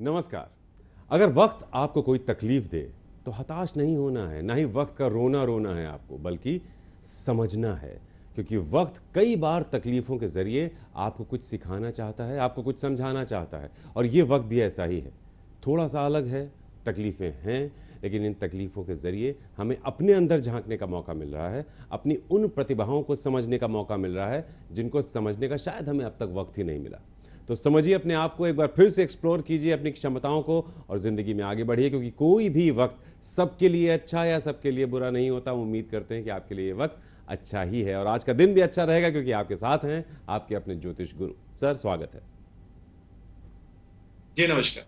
नमस्कार। अगर वक्त आपको कोई तकलीफ दे तो हताश नहीं होना है, ना ही वक्त का रोना रोना है आपको, बल्कि समझना है। क्योंकि वक्त कई बार तकलीफ़ों के ज़रिए आपको कुछ सिखाना चाहता है, आपको कुछ समझाना चाहता है, और ये वक्त भी ऐसा ही है। थोड़ा सा अलग है, तकलीफ़ें हैं, लेकिन इन तकलीफ़ों के ज़रिए हमें अपने अंदर झांकने का मौका मिल रहा है, अपनी उन प्रतिभाओं को समझने का मौका मिल रहा है जिनको समझने का शायद हमें अब तक वक्त ही नहीं मिला। तो समझिए अपने आप को, एक बार फिर से एक्सप्लोर कीजिए अपनी क्षमताओं को और ज़िंदगी में आगे बढ़िए, क्योंकि कोई भी वक्त सबके लिए अच्छा या सबके लिए बुरा नहीं होता। उम्मीद करते हैं कि आपके लिए ये वक्त अच्छा ही है और आज का दिन भी अच्छा रहेगा, क्योंकि आपके साथ हैं आपके अपने ज्योतिष गुरु। सर, स्वागत है। जी नमस्कार।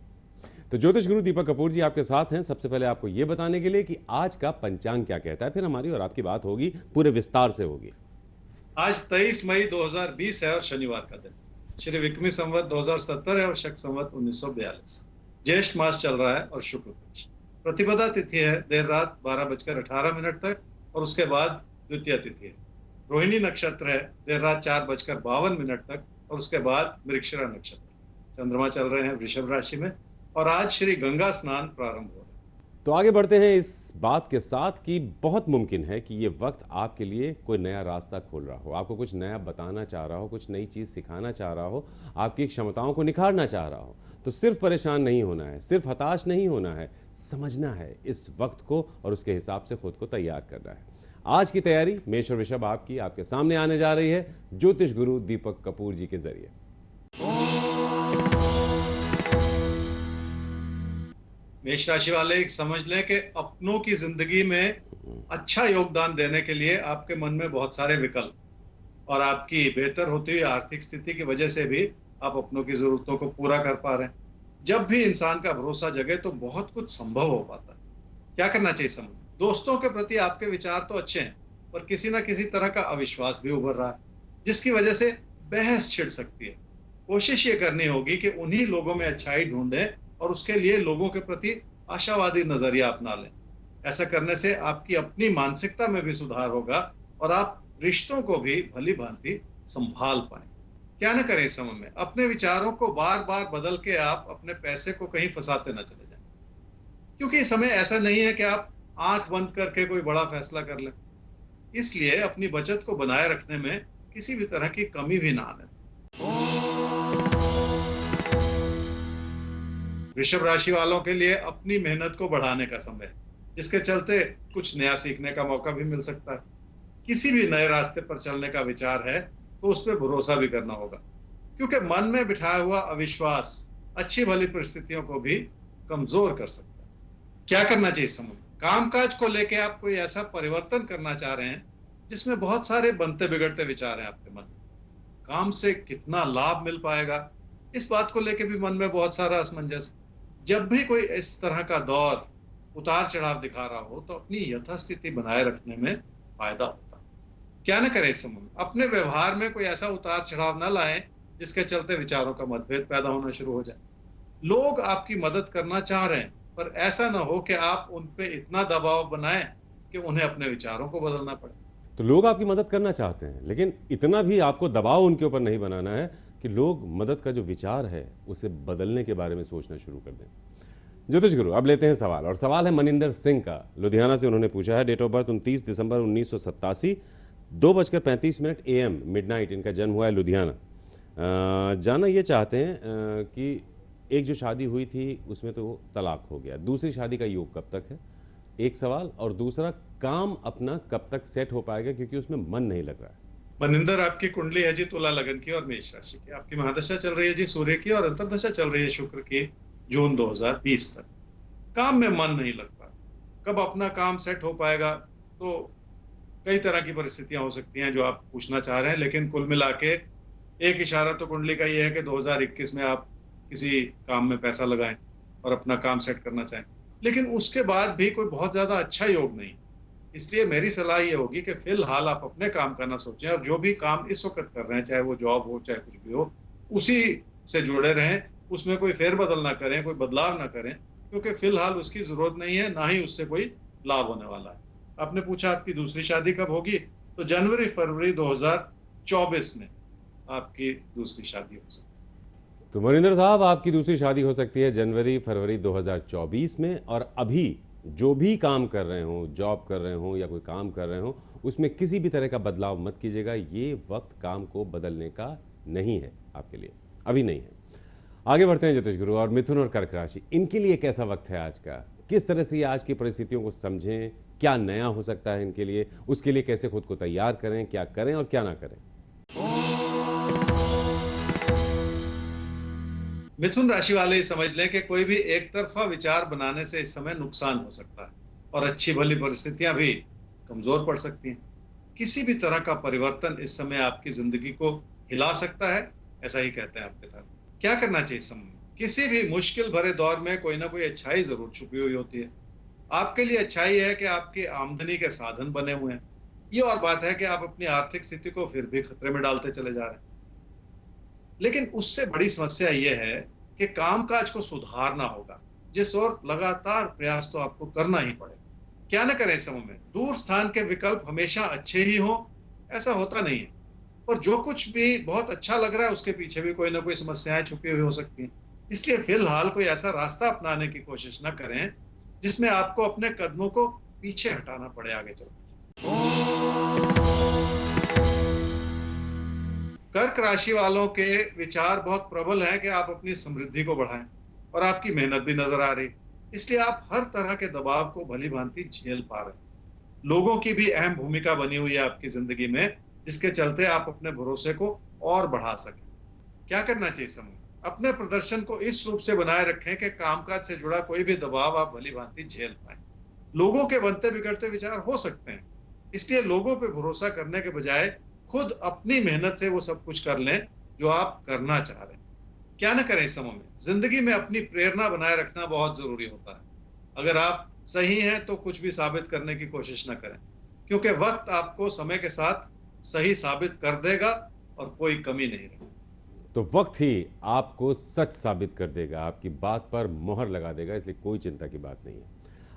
तो ज्योतिष गुरु दीपक कपूर जी आपके साथ हैं, सबसे पहले आपको ये बताने के लिए कि आज का पंचांग क्या कहता है, फिर हमारी और आपकी बात होगी, पूरे विस्तार से होगी। आज 23 मई 2020 है और शनिवार का दिन। श्री विक्रमी संवत 2070 है और शक संवत 1942। ज्येष्ठ मास चल रहा है और शुक्ल पक्ष। प्रतिपदा तिथि है देर रात 12:18 तक और उसके बाद द्वितीय तिथि है। रोहिणी नक्षत्र है देर रात 4:52 तक और उसके बाद मृगशिरा नक्षत्र। चंद्रमा चल रहे हैं वृषभ राशि में और आज श्री गंगा स्नान प्रारंभ हो रहा है। तो आगे बढ़ते हैं इस बात के साथ कि बहुत मुमकिन है कि ये वक्त आपके लिए कोई नया रास्ता खोल रहा हो, आपको कुछ नया बताना चाह रहा हो, कुछ नई चीज़ सिखाना चाह रहा हो, आपकी क्षमताओं को निखारना चाह रहा हो। तो सिर्फ परेशान नहीं होना है, सिर्फ हताश नहीं होना है, समझना है इस वक्त को और उसके हिसाब से खुद को तैयार करना है। आज की तैयारी मेष और वृषभ आपकी आपके सामने आने जा रही है ज्योतिष गुरु दीपक कपूर जी के जरिए। मेष राशि वाले एक समझ लें कि अपनों की जिंदगी में अच्छा योगदान देने के लिए आपके मन में बहुत सारे विकल्प और आपकी बेहतर होती हुई आर्थिक स्थिति की वजह से भी आप अपनों की जरूरतों को पूरा कर पा रहे हैं। जब भी इंसान का भरोसा जगे तो बहुत कुछ संभव हो पाता है। क्या करना चाहिए समझ? दोस्तों के प्रति आपके विचार तो अच्छे हैं, पर किसी ना किसी तरह का अविश्वास भी उभर रहा है, जिसकी वजह से बहस छिड़ सकती है। कोशिश ये करनी होगी कि उन्हीं लोगों में अच्छाई ढूंढें और उसके लिए लोगों के प्रति आशावादी नजरिया अपना लें। ऐसा करने से आपकी अपनी मानसिकता में भी सुधार होगा और आप रिश्तों को भी भली भांति संभाल पाए। क्या न करें इस समय में? अपने विचारों को बार बार बदल के आप अपने पैसे को कहीं फंसाते न चले जाएं, क्योंकि इस समय ऐसा नहीं है कि आप आंख बंद करके कोई बड़ा फैसला कर लें। इसलिए अपनी बचत को बनाए रखने में किसी भी तरह की कमी भी ना आने दें। वृषभ राशि वालों के लिए अपनी मेहनत को बढ़ाने का समय है, जिसके चलते कुछ नया सीखने का मौका भी मिल सकता है। किसी भी नए रास्ते पर चलने का विचार है तो उस पर भरोसा भी करना होगा, क्योंकि मन में बिठाया हुआ अविश्वास अच्छी भली परिस्थितियों को भी कमजोर कर सकता है। क्या करना चाहिए इस समय? कामकाज को लेकर आप कोई ऐसा परिवर्तन करना चाह रहे हैं जिसमें बहुत सारे बनते बिगड़ते विचार हैं आपके मन में। काम से कितना लाभ मिल पाएगा, इस बात को लेकर भी मन में बहुत सारा असमंजस। जब भी कोई इस तरह का दौर उतार चढ़ाव दिखा रहा हो तो अपनी यथास्थिति बनाए रखने में फायदा होता है। क्या न करें इस समय? अपने व्यवहार में कोई ऐसा उतार चढ़ाव न लाएं जिसके चलते विचारों का मतभेद पैदा होना शुरू हो जाए। लोग आपकी मदद करना चाह रहे हैं, पर ऐसा ना हो कि आप उन पे इतना दबाव बनाएं कि उन्हें अपने विचारों को बदलना पड़े। तो लोग आपकी मदद करना चाहते हैं, लेकिन इतना भी आपको दबाव उनके ऊपर नहीं बनाना है कि लोग मदद का जो विचार है उसे बदलने के बारे में सोचना शुरू कर दें। ज्योतिष गुरु, अब लेते हैं सवाल, और सवाल है मनिंदर सिंह का। लुधियाना से उन्होंने पूछा है। Date of birth 29 December 1987, 2:35 AM midnight इनका जन्म हुआ है लुधियाना। जानना ये चाहते हैं कि एक जो शादी हुई थी उसमें तो तलाक हो गया, दूसरी शादी का योग कब तक है, एक सवाल, और दूसरा काम अपना कब तक सेट हो पाएगा क्योंकि उसमें मन नहीं लग रहा है। मनिंदर, आपकी कुंडली है जी तुला लगन की और मेष राशि की। आपकी महादशा चल रही है जी सूर्य की और अंतर्दशा चल रही है शुक्र की जून 2020 तक। काम में मन नहीं लग पा, कब अपना काम सेट हो पाएगा, तो कई तरह की परिस्थितियां हो सकती हैं जो आप पूछना चाह रहे हैं, लेकिन कुल मिला के एक इशारा तो कुंडली का ये है कि 2021 में आप किसी काम में पैसा लगाएं और अपना काम सेट करना चाहें, लेकिन उसके बाद भी कोई बहुत ज्यादा अच्छा योग नहीं। इसलिए मेरी सलाह ये होगी कि फिलहाल आप अपने काम का ना सोचें और जो भी काम इस वक्त कर रहे हैं, चाहे वो जॉब हो चाहे कुछ भी हो, उसी से जुड़े रहें। उसमें कोई फेरबदल ना करें, कोई बदलाव ना करें, क्योंकि फिलहाल उसकी जरूरत नहीं है, ना ही उससे कोई लाभ होने वाला है। आपने पूछा आपकी दूसरी शादी कब होगी, तो जनवरी फरवरी 2024 में आपकी दूसरी शादी हो सकती है। तो मनिंदर साहब, आपकी दूसरी शादी हो सकती है जनवरी फरवरी 2024 में, और अभी जो भी काम कर रहे हो, जॉब कर रहे हो या कोई काम कर रहे हो, उसमें किसी भी तरह का बदलाव मत कीजिएगा। ये वक्त काम को बदलने का नहीं है आपके लिए, अभी नहीं है। आगे बढ़ते हैं ज्योतिष गुरु, और मिथुन और कर्क राशि, इनके लिए कैसा वक्त है आज का? किस तरह से ये आज की परिस्थितियों को समझें, क्या नया हो सकता है इनके लिए, उसके लिए कैसे खुद को तैयार करें, क्या करें और क्या ना करें? मिथुन राशि वाले ही समझ लें कि कोई भी एक तरफा विचार बनाने से इस समय नुकसान हो सकता है और अच्छी भली परिस्थितियां भी कमजोर पड़ सकती हैं। किसी भी तरह का परिवर्तन इस समय आपकी जिंदगी को हिला सकता है, ऐसा ही कहते हैं आपके तहत। क्या करना चाहिए इस समय? किसी भी मुश्किल भरे दौर में कोई ना कोई अच्छाई जरूर छुपी हुई होती है। आपके लिए अच्छाई है कि आपकी आमदनी के साधन बने हुए हैं। ये और बात है कि आप अपनी आर्थिक स्थिति को फिर भी खतरे में डालते चले जा रहे हैं। लेकिन उससे बड़ी समस्या यह है कि कामकाज को सुधारना होगा, जिस और लगातार प्रयास तो आपको करना ही पड़ेगा। क्या न करें इस समय में? दूर स्थान के विकल्प हमेशा अच्छे ही हों, ऐसा होता नहीं है। और जो कुछ भी बहुत अच्छा लग रहा है उसके पीछे भी कोई ना कोई समस्याएं छुपी हुई हो सकती हैं। इसलिए फिलहाल कोई ऐसा रास्ता अपनाने की कोशिश न करें जिसमें आपको अपने कदमों को पीछे हटाना पड़े आगे चलकर। कर्क राशि वालों के विचार बहुत प्रबल हैं कि आप अपनी समृद्धि को बढ़ाएं, और आपकी मेहनत भी नजर आ रही, इसलिए आप हर तरह के दबाव को भली भांति झेल पा रहे हैं। लोगों की भी अहम भूमिका बनी हुई है आपकी जिंदगी में, जिसके चलते आप अपने भरोसे को और बढ़ा सकें। क्या करना चाहिए समय? अपने प्रदर्शन को इस रूप से बनाए रखें कि कामकाज से जुड़ा कोई भी दबाव आप भली भांति झेल पाए। लोगों के बनते बिगड़ते विचार हो सकते हैं, इसलिए लोगों पे भरोसा करने के बजाय खुद अपनी मेहनत से वो सब कुछ कर लें जो आप करना चाह रहे हैं। क्या न करें इस समय में? जिंदगी में अपनी प्रेरणा बनाए रखना बहुत जरूरी होता है। अगर आप सही हैं तो कुछ भी साबित करने की कोशिश न करें, क्योंकि वक्त आपको समय के साथ सही साबित कर देगा और कोई कमी नहीं रहेगी। तो वक्त ही आपको सच साबित कर देगा, आपकी बात पर मोहर लगा देगा, इसलिए कोई चिंता की बात नहीं है।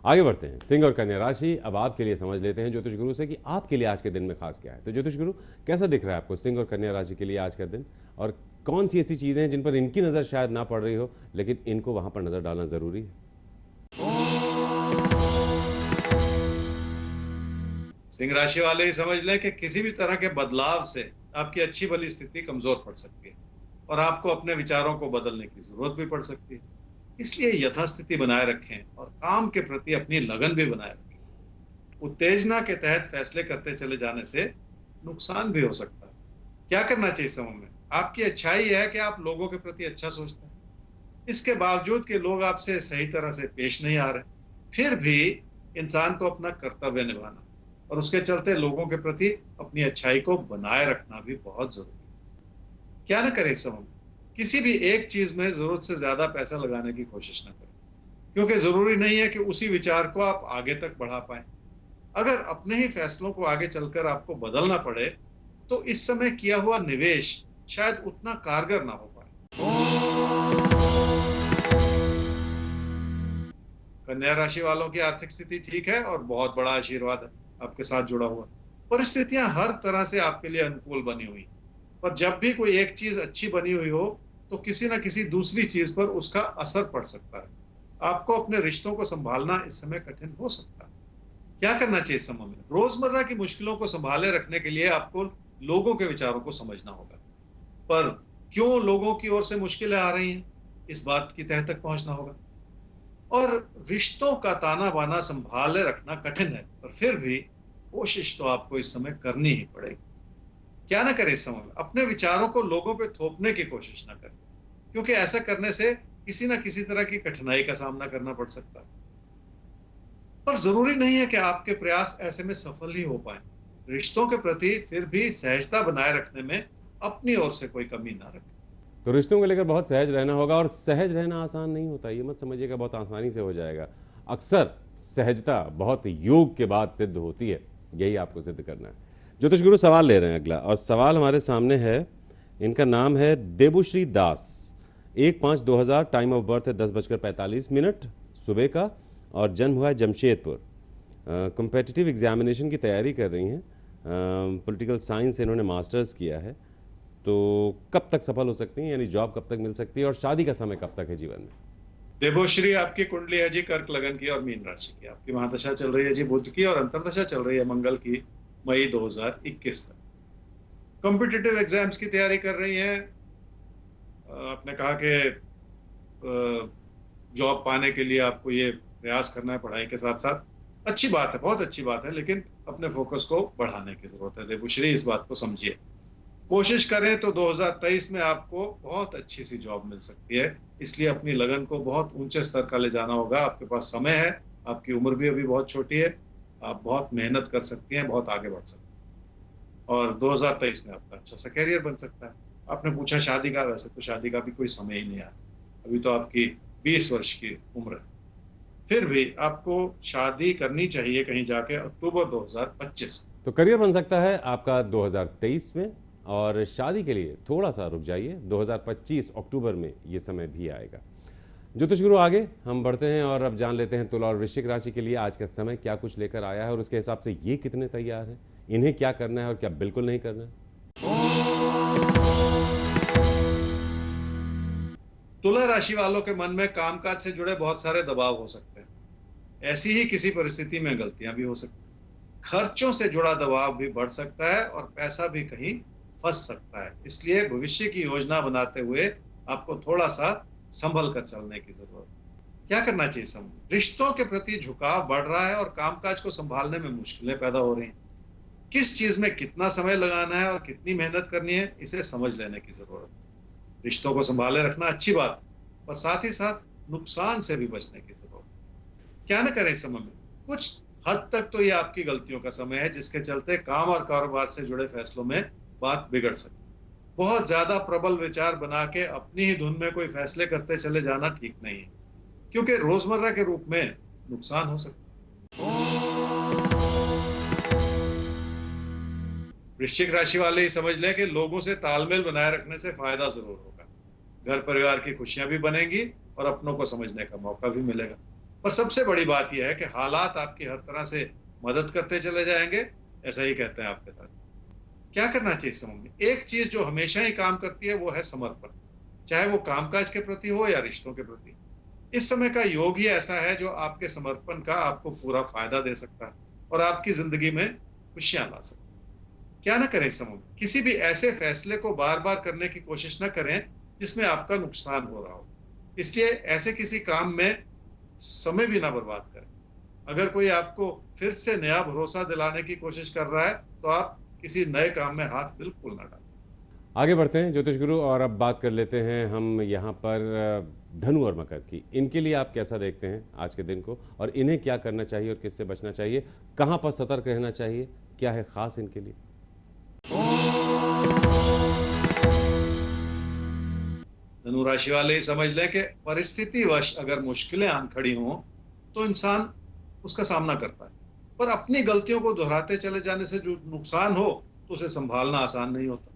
आगे बढ़ते हैं, सिंह और कन्या राशि। अब आपके लिए समझ लेते हैं ज्योतिष गुरु से कि आपके लिए आज के दिन में खास क्या है। तो ज्योतिष गुरु, कैसा दिख रहा है आपको सिंह और कन्या राशि के लिए आज का दिन, और कौन सी ऐसी चीजें हैं जिन पर इनकी नजर शायद ना पड़ रही हो, लेकिन इनको वहां पर नजर डालना जरूरी है? सिंह राशि वाले ही समझ लें कि किसी भी तरह के बदलाव से आपकी अच्छी भली स्थिति कमजोर पड़ सकती है और आपको अपने विचारों को बदलने की जरूरत भी पड़ सकती है। इसलिए यथास्थिति बनाए रखें और काम के प्रति अपनी लगन भी बनाए रखें। उत्तेजना के तहत फैसले करते चले जाने से नुकसान भी हो सकता है। क्या करना चाहिए समय में? आपकी अच्छाई है कि आप लोगों के प्रति अच्छा सोचते हैं। इसके बावजूद कि लोग आपसे सही तरह से पेश नहीं आ रहे, फिर भी इंसान को अपना कर्तव्य निभाना और उसके चलते लोगों के प्रति अपनी अच्छाई को बनाए रखना भी बहुत जरूरी है। क्या न करें इस समय में? किसी भी एक चीज में जरूरत से ज्यादा पैसा लगाने की कोशिश न करें, क्योंकि जरूरी नहीं है कि उसी विचार को आप आगे तक बढ़ा पाए। अगर अपने ही फैसलों को आगे चलकर आपको बदलना पड़े तो इस समय किया हुआ निवेश शायद उतना कारगर ना हो पाए। कन्या राशि वालों की आर्थिक स्थिति ठीक है और बहुत बड़ा आशीर्वाद है आपके साथ जुड़ा हुआ। परिस्थितियां हर तरह से आपके लिए अनुकूल बनी हुई, पर जब भी कोई एक चीज अच्छी बनी हुई हो तो किसी न किसी दूसरी चीज पर उसका असर पड़ सकता है। आपको अपने रिश्तों को संभालना इस समय कठिन हो सकता है। क्या करना चाहिए इस समय में? रोजमर्रा की मुश्किलों को संभाले रखने के लिए आपको लोगों के विचारों को समझना होगा, पर क्यों लोगों की ओर से मुश्किलें आ रही हैं, इस बात की तह तक पहुंचना होगा। और रिश्तों का ताना बाना संभाले रखना कठिन है, पर फिर भी कोशिश तो आपको इस समय करनी ही पड़ेगी। क्या ना करें इस समय में? अपने विचारों को लोगों पे थोपने की कोशिश ना करें, क्योंकि ऐसा करने से किसी ना किसी तरह की कठिनाई का सामना करना पड़ सकता है। पर जरूरी नहीं है कि आपके प्रयास ऐसे में सफल ही हो पाए। रिश्तों के प्रति फिर भी सहजता बनाए रखने में अपनी ओर से कोई कमी ना रखें। तो रिश्तों को लेकर बहुत सहज रहना होगा, और सहज रहना आसान नहीं होता, ये मत समझिएगा बहुत आसानी से हो जाएगा। अक्सर सहजता बहुत योग के बाद सिद्ध होती है, यही आपको सिद्ध करना है। ज्योतिष गुरु सवाल ले रहे हैं अगला, और सवाल हमारे सामने है। इनका नाम है देबुश्री दास। 1/5/2000, टाइम ऑफ बर्थ है 10:45 सुबह का, और जन्म हुआ है जमशेदपुर। कॉम्पिटिटिव एग्जामिनेशन की तैयारी कर रही हैं। पॉलिटिकल साइंस से इन्होंने मास्टर्स किया है। तो कब तक सफल हो सकती हैं, यानी जॉब कब तक मिल सकती है और शादी का समय कब तक है जीवन में? देवोश्री, आपकी कुंडली है जी कर्क लगन की और मीन राशि की। आपकी महादशा चल रही है जी बुध की और अंतर्दशा चल रही है मंगल की, मई 2021 तक। कॉम्पिटिटिव एग्जाम्स की तैयारी कर रही हैं। आपने कहा कि जॉब पाने के लिए आपको ये प्रयास करना है पढ़ाई के साथ साथ। अच्छी बात है, बहुत अच्छी बात है, लेकिन अपने फोकस को बढ़ाने की जरूरत है देवश्री, इस बात को समझिए। कोशिश करें तो 2023 में आपको बहुत अच्छी सी जॉब मिल सकती है। इसलिए अपनी लगन को बहुत ऊंचे स्तर का ले जाना होगा। आपके पास समय है, आपकी उम्र भी अभी बहुत छोटी है, आप बहुत मेहनत कर सकती हैं, बहुत आगे बढ़ सकती हैं और 2023 में आपका अच्छा सा करियर बन सकता है। आपने पूछा शादी का, वैसे तो शादी का भी कोई समय ही नहीं आया, अभी तो आपकी 20 वर्ष की उम्र है। फिर भी आपको शादी करनी चाहिए कहीं जाके अक्टूबर 2025। तो करियर बन सकता है आपका 2023 में, और शादी के लिए थोड़ा सा रुक जाइए, 2025 अक्टूबर में ये समय भी आएगा। ज्योतिष गुरु, आगे हम बढ़ते हैं और अब जान लेते हैं तुला और वृश्चिक राशि के लिए आज का समय क्या कुछ लेकर आया है और उसके हिसाब से ये कितने तैयार हैं, इन्हें क्या करना है और क्या बिल्कुल नहीं करना है। तुला राशि वालों के मन में कामकाज से जुड़े बहुत सारे दबाव हो सकते हैं। ऐसी ही किसी परिस्थिति में गलतियां भी हो सकती हैं। खर्चों से जुड़ा दबाव भी बढ़ सकता है और पैसा भी कहीं फंस सकता है। इसलिए भविष्य की योजना बनाते हुए आपको थोड़ा सा संभल कर चलने की जरूरत है। क्या करना चाहिए समय? रिश्तों के प्रति झुकाव बढ़ रहा है और कामकाज को संभालने में मुश्किलें पैदा हो रही हैं। किस चीज में कितना समय लगाना है और कितनी मेहनत करनी है, इसे समझ लेने की जरूरत है। रिश्तों को संभाले रखना अच्छी बात है, पर साथ ही साथ नुकसान से भी बचने की जरूरत है। क्या न करें इस समय में? कुछ हद तक तो ये आपकी गलतियों का समय है, जिसके चलते काम और कारोबार से जुड़े फैसलों में बात बिगड़ सकती है। बहुत ज्यादा प्रबल विचार बना के अपनी ही धुन में कोई फैसले करते चले जाना ठीक नहीं है, क्योंकि रोजमर्रा के रूप में नुकसान हो सकता है। वृश्चिक राशि वाले ही समझ लें कि लोगों से तालमेल बनाए रखने से फायदा जरूर होगा। घर परिवार की खुशियां भी बनेंगी और अपनों को समझने का मौका भी मिलेगा। पर सबसे बड़ी बात यह है कि हालात आपकी हर तरह से मदद करते चले जाएंगे, ऐसा ही कहते हैं आपके साथ। क्या करना चाहिए इस समय में? एक चीज जो हमेशा ही काम करती है वो है समर्पण, चाहे वो कामकाज के प्रति हो या रिश्तों के प्रति। इस समय का योग ही ऐसा है जो आपके समर्पण का आपको पूरा फायदा दे सकता है और आपकी जिंदगी में खुशियां ला सकता है। क्या ना करें इस समय में? किसी भी ऐसे फैसले को बार बार करने की कोशिश ना करें जिसमें आपका नुकसान हो रहा हो। इसलिए ऐसे किसी काम में समय भी ना बर्बाद करें। अगर कोई आपको फिर से नया भरोसा दिलाने की कोशिश कर रहा है तो आप किसी नए काम में हाथ बिल्कुल ना डालें। आगे बढ़ते हैं ज्योतिष गुरु, और अब बात कर लेते हैं हम यहाँ पर धनु और मकर की। इनके लिए आप कैसा देखते हैं आज के दिन को, और इन्हें क्या करना चाहिए और किससे बचना चाहिए, कहाँ पर सतर्क रहना चाहिए, क्या है खास इनके लिए? धनु राशि वाले ही समझ लें कि परिस्थिति वश अगर मुश्किलें आन खड़ी हों तो इंसान उसका सामना करता है, पर अपनी गलतियों को दोहराते चले जाने से जो नुकसान हो तो उसे संभालना आसान नहीं होता,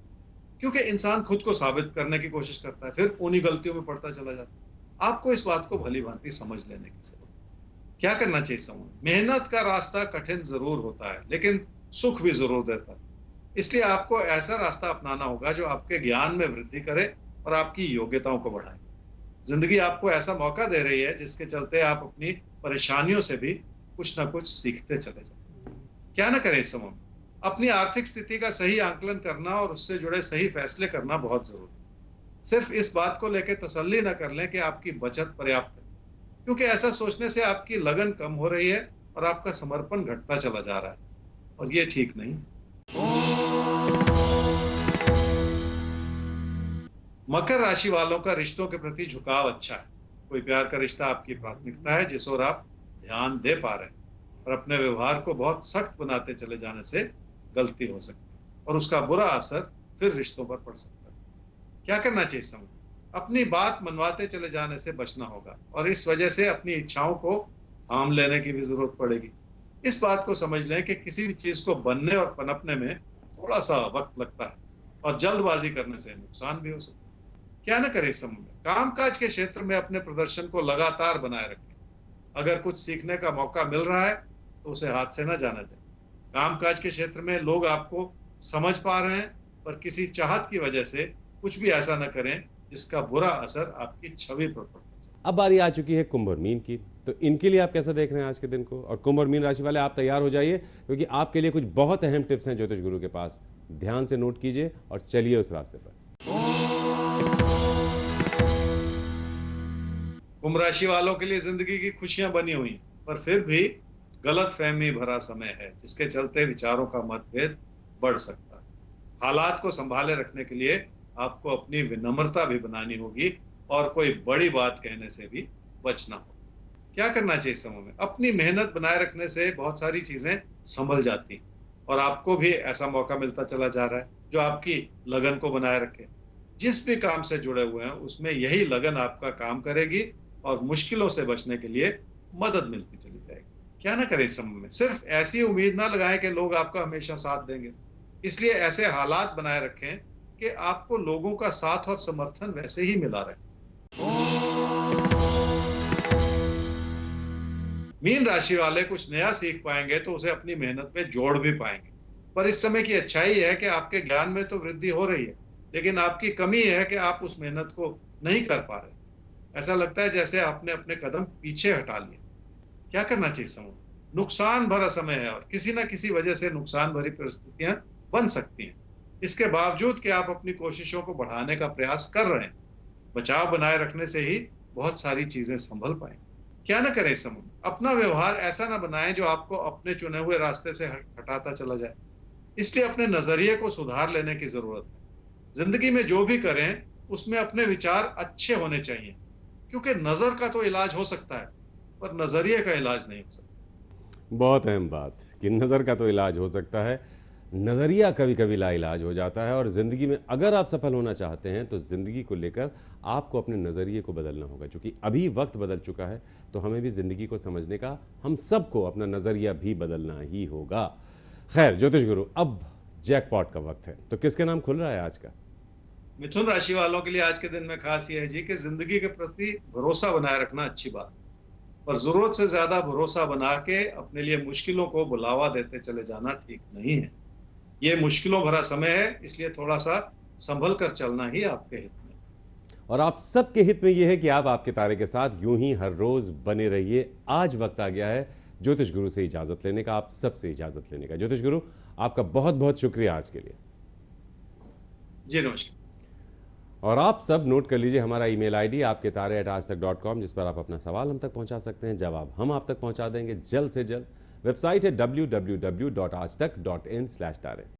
क्योंकि इंसान खुद को साबित करने की कोशिश करता है, फिर उन्हीं गलतियों में पड़ता चला जाता है। आपको इस बात को भली भांति समझ लेने की जरूरत है। क्या करना चाहिए समय? मेहनत का रास्ता कठिन जरूर होता है, लेकिन सुख भी जरूर देता है। इसलिए आपको ऐसा रास्ता अपनाना होगा जो आपके ज्ञान में वृद्धि करे और आपकी योग्यताओं को बढ़ाए। जिंदगी आपको ऐसा मौका दे रही है जिसके चलते आप अपनी परेशानियों से भी कुछ ना कुछ सीखते चले जाए। क्या ना करें इस समय? अपनी आर्थिक स्थिति का सही आंकलन करना और उससे जुड़े सही फैसले करना बहुत जरूरी है। सिर्फ इस बात को लेकर तसल्ली न कर लें कि आपकी बचत पर्याप्त है, क्योंकि ऐसा सोचने से आपकी लगन कम हो रही है और आपका समर्पण घटता चला जा रहा है, और ये ठीक नहीं। मकर राशि वालों का रिश्तों के प्रति झुकाव अच्छा है। कोई प्यार का रिश्ता आपकी प्राथमिकता है जिस ओर आप ध्यान दे पा रहे हैं, और अपने व्यवहार को बहुत सख्त बनाते चले जाने से गलती हो सकती है और उसका बुरा असर फिर रिश्तों पर पड़ सकता है। क्या करना चाहिए समय? अपनी बात मनवाते चले जाने से बचना होगा और इस वजह से अपनी इच्छाओं को थाम लेने की भी जरूरत पड़ेगी। इस बात को समझ लें कि किसी भी चीज को बनने और पनपने में थोड़ा सा वक्त लगता है और जल्दबाजी करने से नुकसान भी हो सकता है। क्या न करें इस समय में? कामकाज के क्षेत्र में अपने प्रदर्शन को लगातार बनाए रखें। अगर कुछ सीखने का मौका मिल रहा है तो उसे हाथ से न जाने दें। कामकाज के क्षेत्र में लोग आपको समझ पा रहे हैं पर किसी चाहत की वजह से कुछ भी ऐसा न करें जिसका बुरा असर आपकी छवि पर पड़ता है। अब बारी आ चुकी है कुंभ और मीन की, तो इनके लिए आप कैसा देख रहे हैं आज के दिन को? और कुंभ और मीन राशि वाले आप तैयार हो जाइए, क्योंकि आपके लिए कुछ बहुत अहम टिप्स हैं ज्योतिष गुरु के पास। ध्यान से नोट कीजिए और चलिए उस रास्ते पर। कुंभ राशि वालों के लिए जिंदगी की खुशियां बनी हुई, पर फिर भी गलत फहमी भरा समय है, जिसके चलते विचारों का मतभेद बढ़ सकता है। हालात को संभाले रखने के लिए आपको अपनी विनम्रता भी बनानी होगी और कोई बड़ी बात कहने से भी बचना होगा। क्या करना चाहिए इस समय में? अपनी मेहनत बनाए रखने से बहुत सारी चीजें संभल जाती हैं और आपको भी ऐसा मौका मिलता चला जा रहा है जो आपकी लगन को बनाए रखे। जिस भी काम से जुड़े हुए हैं उसमें यही लगन आपका काम करेगी और मुश्किलों से बचने के लिए मदद मिलती चली जाएगी। क्या ना करें इस समय में? सिर्फ ऐसी उम्मीद ना लगाएं कि लोग आपका हमेशा साथ देंगे। इसलिए ऐसे हालात बनाए रखें कि आपको लोगों का साथ और समर्थन वैसे ही मिला रहे। मीन राशि वाले कुछ नया सीख पाएंगे तो उसे अपनी मेहनत में जोड़ भी पाएंगे। पर इस समय की अच्छाई है कि आपके ज्ञान में तो वृद्धि हो रही है, लेकिन आपकी कमी है कि आप उस मेहनत को नहीं कर पा रहे। ऐसा लगता है जैसे आपने अपने कदम पीछे हटा लिए। क्या करना चाहिए समय? नुकसान भरा समय है और किसी ना किसी वजह से नुकसान भरी परिस्थितियां बन सकती हैं। इसके बावजूद कि आप अपनी कोशिशों को बढ़ाने का प्रयास कर रहे हैं, बचाव बनाए रखने से ही बहुत सारी चीजें संभल पाए। क्या ना करें इस समय? अपना व्यवहार ऐसा ना बनाएं जो आपको अपने चुने हुए रास्ते से हटाता चला जाए। इसलिए अपने नजरिए को सुधार लेने की जरूरत है। जिंदगी में जो भी करें उसमें अपने विचार अच्छे होने चाहिए, क्योंकि नजर का तो इलाज हो सकता है पर नजरिए का इलाज नहीं हो सकता। बहुत अहम बात कि नज़र का तो इलाज हो सकता है, नज़रिया कभी कभी लाइलाज हो जाता है। और ज़िंदगी में अगर आप सफल होना चाहते हैं तो ज़िंदगी को लेकर आपको अपने नज़रिए को बदलना होगा, क्योंकि अभी वक्त बदल चुका है। तो हमें भी ज़िंदगी को समझने का, हम सबको अपना नज़रिया भी बदलना ही होगा। खैर ज्योतिष गुरु, अब जैकपॉट का वक्त है, तो किसके नाम खुल रहा है आज का? मिथुन राशि वालों के लिए आज के दिन में खास यह है जी कि जिंदगी के प्रति भरोसा बनाए रखना अच्छी बात, पर जरूरत से ज्यादा भरोसा बना के अपने लिए मुश्किलों को बुलावा देते चले जाना ठीक नहीं है। ये मुश्किलों भरा समय है, इसलिए थोड़ा सा संभल कर चलना ही आपके हित में। और आप सबके हित में यह है कि आप आपके तारे के साथ यूं ही हर रोज बने रहिए। आज वक्त आ गया है ज्योतिष गुरु से इजाजत लेने का, आप सबसे इजाजत लेने का। ज्योतिष गुरु, आपका बहुत बहुत शुक्रिया आज के लिए। जी नमस्कार। और आप सब नोट कर लीजिए हमारा ईमेल आईडी आपके तारे@aajtak.com, जिस पर आप अपना सवाल हम तक पहुंचा सकते हैं। जवाब हम आप तक पहुंचा देंगे जल्द से जल्द। वेबसाइट है www.aajtak.in/tare।